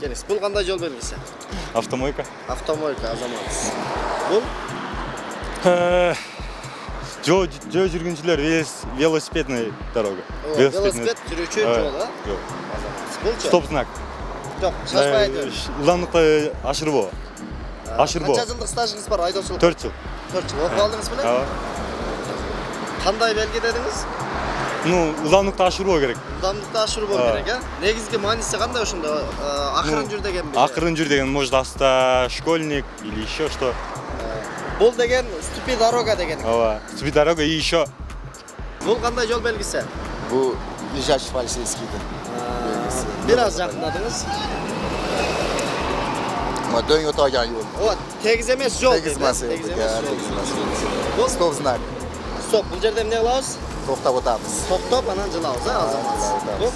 Келіңіз. Бұл қандай жол белгісі? Автомойка. Автомойка, азаматсыз. Бұл? Жол жүргіншілер велосипедный дорога. Велосипед жүруші жол, а? Жол. Бұл че? Стоп знак. Жоқ, шашпай айтып. Жылдамдықты ашырбо. Ашырбо. Қанша жылдық стажыңыз бар, айдаушылық? 4 жыл. 4 жыл. Оқып алдыңыз біле? Қандай белгі дедіңіз? Жылдамдықты ашырбо керек. Жылдамдықты ашыру бол керек, а? Негізгі манисі қандай ошында? Ақырын жүр деген бе? Ақырын жүр деген, может, аста школьник или еще что. Бұл деген ступи дорога деген. Ступи дорога и еще. Бұл қандай жол белгісі? Bu лежачий полицейский. Biraz жақындадыңыз. Dön o'tgan yo'l. O tegiz emas жол. Tegiz emas yo'l. Бұл Stop знак. Stop. Бұл жерде не қылабыз? To'xtab o'tamiz. To'xtab, анан жылабыз, а, азаматсыз. Бұл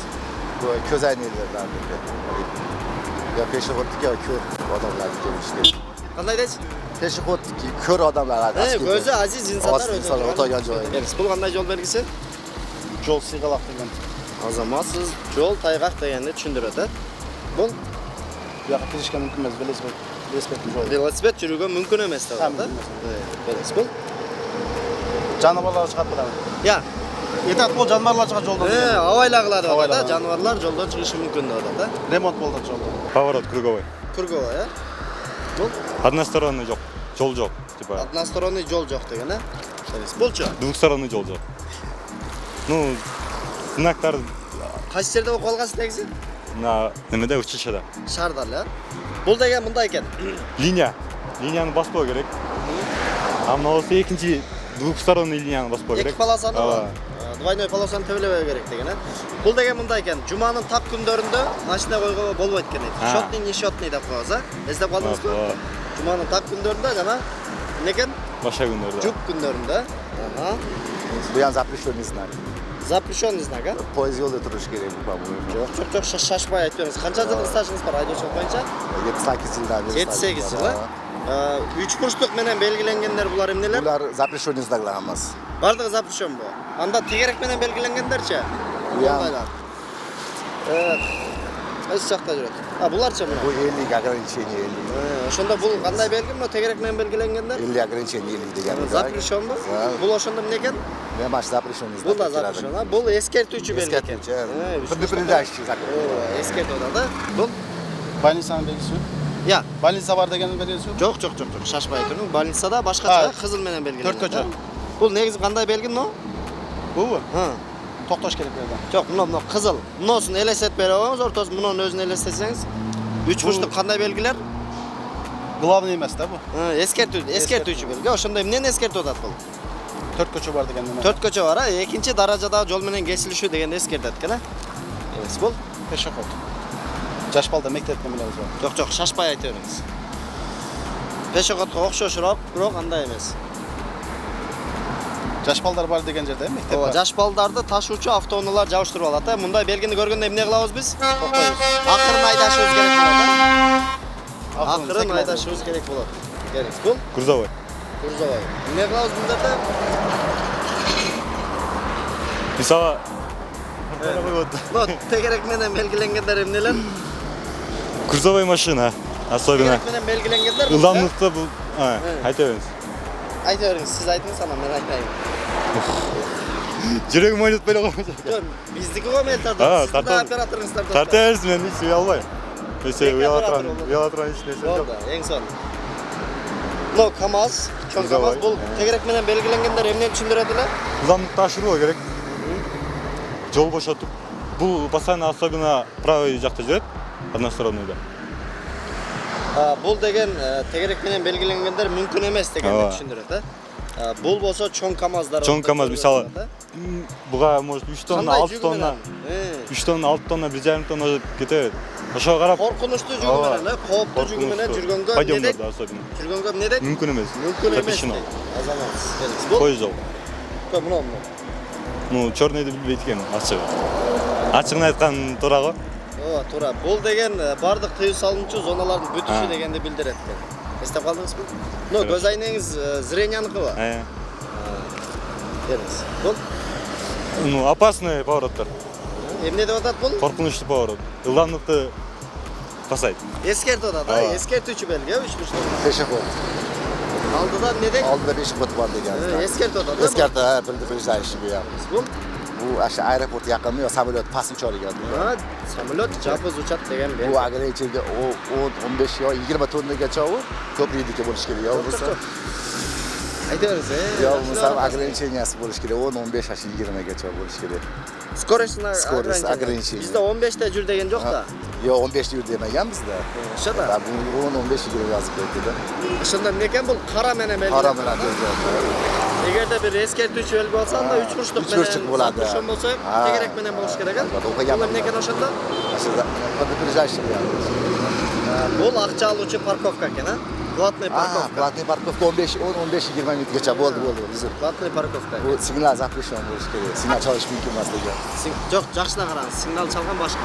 Bu ko'z aynalaridan. Ya peshobodga ko'r odamlar kelishdi. Qanday deysiz? Peshobodga ko'r odamlar Ko'zi aziz insonlar o'tgan joyi. Бұл қандай жол белгісі? Жол сыйғалақ деген. Азаматсыз жол тайғақ дегенді түсіндіреді. Бұл Яққа келішке мүмкін емес, велосипедтің жолы. велосипед жүруге мүмкін емес деп жатыр. Бұл Жануарлар шығады бұдан. Я, Етат бол жануарлар шығады жолдан. авайлағылар деп жатыр. Авайлағылар. Жануарлар жолдан шығышы мүмкін деп жатыр. Ремонт болды жолда. Поворот круговой. Круговой, а? Бұл Односторонний жоқ. Жол жоқ. Типа односторонний жол жоқ деген, а? Бұл че? двухсторонний жол жоқ. Знактар Қайсы жерде оқып алғансыз негізі? немеде училищеда. Шардал, а? Бұл деген мындай екен. Линияны баспау керек. А мынаусы екінші двухсторонний линияны баспау керек. Екі полосаны ба? Двойной полосаны төбелебеу керек деген, а? Бұл деген мындай екен. Жұманың тап күндерінде машина қойғанға болмайды екен. Шотный, не шотный деп қойғыз, а? Естіп қалдыңыз ба? Жұманың тап күндерінде жана не екен? Баша күндерде. Жүк күндерінде. Bu yan запрещенный знак. Запрещенный знак, а? Poyez yo'lda turish kerak, по-моему. Жоқ, шашпай айтып беріңіз. Қанша жылдық стажыңыз бар айдаушылық бойынша? 7-8 жылдан бeri. 7-8 жыл, а? Үч бұрыштық менен белгіленгендер бұлар емнелер? Bular запрещенный знаклар hammasi. Бардығы запрещен бұл. Анда тегерек менен белгіленгендерше? Бұян. Өз жақта жүреді. Бұларша мұна? Bu 50 ограничение 50. Ошонда бұл қандай белгі мұна тегерек менен белгіленгендер? 50 ограничение 50 деген. Запрещен бұл? Бұл ошонда не екен? Ben baş запрещенный знак. Бұл да запрещен, а? Бұл ескертуші белгі екен. Предупреждающий знак. Ескертуда да? Бұл? Больницаның белгісі. Я. Больница бар деген белгісі. Жоқ, шашпай тұрың. Больницада башқаша қызыл менен белгіленген. 4 көчө. Бұл негізі қандай белгі мынау? Бұл? Тоқташ керек берді. Жоқ, мынау қызыл. Мынаусын елестетіп бере қойыңыз, ортасын мынауын өзін елестетсеңіз. Үч бұрыштық қандай белгілер? Главный емес та бұл. Ескертуші белгі. Ошонда эмнени ескертип атат бұл? 4 көчө бар деген. 4 көчө бар, а? Экинчи даражадагы жол менен кесилишүү дегенди эскертет экен, а? Эмес бул? Пешоход. Жаш балда мектепте билебиз ба? Жоқ, шашпай айта бериңиз. Пешоходко окшошураак, бирок андай эмес. Жаш балдар бар деген жерде мектеп бар. Жаш балдарды ташуучу автоунаалар жабыштырып алат, а? Мындай белгини көргөндө эмне кылабыз биз? Токпойбуз. Акырын айдашыбыз керек болот, а? Акырын айдашыбыз керек болот. Келиңиз, бул? Грузовой. Грузовой. Эмне кылабыз мындайда? Мисалы Тегерек менен белгиленгендер эмнелер? грузовой машина особенно. Тегерек менен белгиленгендер. Жылдамдыкты бул айта бериңиз. Айта бериңиз, сиз айтыңыз, анан мен айтайын. Жүрөгүм ойнотуп беле коймойт. Биздики го мен тартам. Сизде операторуңуздар тартат. Тарта бериңиз, мен ич албайм. Эсе уялатран ич нерсе жок. Болду, эң сонун. Мына КамАЗ, чоң КамАЗ бул тегерек менен белгиленгендер эмнени түшүндүрөт эле? Жылдамдыкты ашыруу керек. Жол бошотуп. Бул постоянно особенно правый жакта жүрөт, односторонныйда. Бул деген тегерек менен белгиленгендер мүмкүн эмес дегенди түшүндүрөт, а? Бул болсо чоң КамАЗдар. Чоң КамАЗ мисалы буга может 3 тонна, 6 тонна, 3 тонна, 6 тонна, 1,5 тонна кете берет. Ошого карап коркунучтуу жүгү менен, кооптуу жүгү менен жүргөнгө эмне дейт? Жүргөнгө эмне дейт? Мүмкүн эмес. Мүмкүн эмес. Азамат, бул кой жол. Мына. Чёрныйды билбейт экен, ачыгын айткан туура го. Туура. Бул деген бардык тыюу салынчу зоналардын бүтүшү дегенди билдирет экен. Эстеп калдыңызбы? Көз айнеңиз зренияныкы ба? Келиңиз. Бул? Опасный повороттор. Эмне деп атат бул? Коркунучтуу поворот. Жылдамдыкты Pasayt. Eskертodi да, eskертүүчү белги, 3 burçlu. Пешеход. Aldıdan ne dedik? Aldıda pешеход var degan. Eskертodi да. Eskerti, ha, предупреждающий bu ya. Bu? Bu aşağı aeroport yaqinmi yo samolyot pasni chorigan. Ha, samolyot japız uçat degan belgi. Bu agregatorga 10-15 yo 20 tonnagacha u ko'prikniki bo'lish kerak yo bo'lsa. Aytamiz, Yo bo'lsa agregatoriyasi bo'lish kerak 10-15 ashi 20 gacha bo'lish kerak. Скоростьна Скорость ограничение. Bizda 15 ta jur degan yo'q-da. Yo 15 yur demagan bizda. O'sha-da. Bu 10-15 yigirma yozib qo'ydi-da. Shunda nima ekan bu qora mena belgi. Qora bilan kelgan. Agarda bir eskертүүчү belgi bo'lsa, unda 3 kuruşluk Üç kuruşluk bo'ladi. Kuruşun bo'lsa, Ha. tegerek menen bo'lish kerak. O'qigan. Nima ekan o'shanda? Aslida предупреждающий bu ya. Bu aqcha aluvchi parkovka ekan, ha? Платный parkovka. Платный parkovka 10-15-20 minutgacha bo'ldi. Bizim Платный parkovka. bu signal запрещен bo'lish kerak. Signal chalish mumkin emas degan. Yo'q, yaxshilab qarang, signal chalgan boshqa.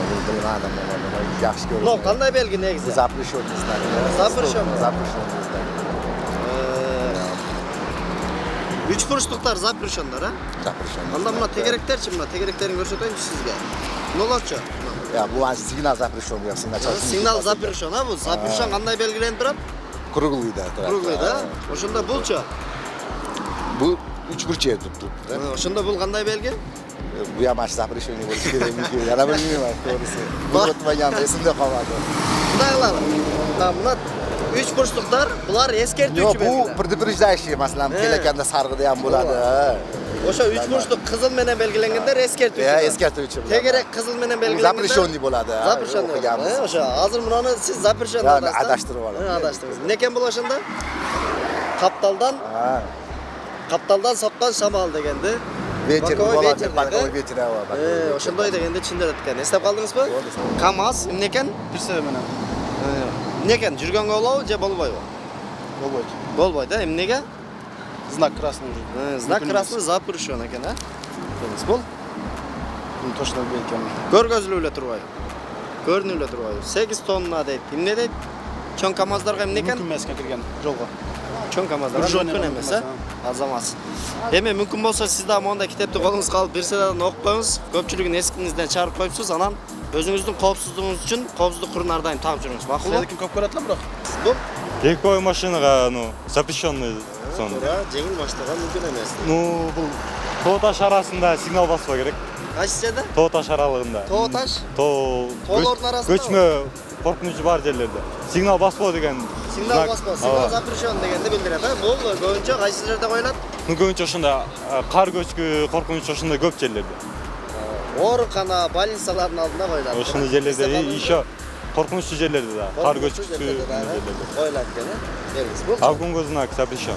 Bu bilmadim men. Yaxshi ko'raman. No, qanday belgi negizi? Запрещен bizlar. Запрещен. Запрещен bizlar. 3 kuruşluklar запрещендар, ha? Запрещен. Anda buna tegereklerçi buna, tegereklerini görseteyim sizge. Ne olurça? Ya bu signal запрещен bu ya. Signal chalish. Signal запрещен, ha bu? Запрещен qanday belgilenip turadi? Круглый da. Круглый, da? Oşunda bulça. Bu 3 burç yer tuttu. Oşunda bul qanday belgi? Bu ya maç запрещен bo'lish kerak mumkin. Yana bilmayman to'g'risi. Bu o'tmagan esimda qolmadi. Qudaylar. Ha, buna 3 kuruşluklar, bular Yo eskertuvchi bu belgiler. предупреждающий masalan kelaganda sarg'ida ham bo'ladi. O'sha 3 kuruşluk qizil menen belgilenganlar eskertuvchi. Ya eskertuvchi. Tegerek qizil menen belgilenganlar Запрещенный bo'ladi. Запрещен. O'sha hozir buni siz запрещен Ya, deyapsiz. adashtirib oldim. Adashtirib. Neken bu o'shanda? Ha. Kaptaldan soqqan shamol degandi. Ветер Боковой bo'ladi. ветер, Боковой ветер ha. O'shanday deganda chindir etgan. Eslab qoldingizmi? KAMAZ neken? Pirsebe menen. Neken jurganga olov je bo'lmaydi. Болбойт. Bo'lmaydi, nega? Знак красный. Znak krasny запрещен ekan, ha? Бұл Точно белкен. көргөзүлүп турбайбы? Көрүнүп турбайбы? 8 тонна дейт. Эмне дейт? Чоң КАМАЗдарга эмне экен? Мүмкүн эмеске кирген жолго. Чоң КАМАЗдарга Ржоний мүмкүн эмес, а? Азамат. Эми мүмкүн болсо сиз да мондай китепти колуңузга алып берседен окуп коюңуз. Көпчүлүгүн эскиңизден чыгарып коюпсуз, анан өзүңүздүн коопсуздугуңуз үчүн коопсуздук курун ар дайым таап жүрүңүз. Макулбу? Седиким көп көрөт эле бирок. Бул Екі ой машинаға, запрещенный сон. туура жеңил баштага мүмкүн эмес. Бұл тоо таш арасында сигнал баспа керек. Кайсы жерде? Тоо таш аралығында. Тоо таш? Тоолордун арасында. Көчмө коркунучу бар жерлерде. Сигнал баспоо деген. Сигнал баспа, сигнал запрещен дегенди билдирет, а? Бул көбүнчө кайсы жерде коюлат? Көбүнчө ошондо кар көчкү коркунуч ошондо көп жерлерде. Оорукана, больницалардын алдында коюлат. Ошондой жерлерде еще коркунучтуу жерлерде да. Кар көчкүсү коюлат экен, э? Белгиси бул. Авгунгу знак запрещен.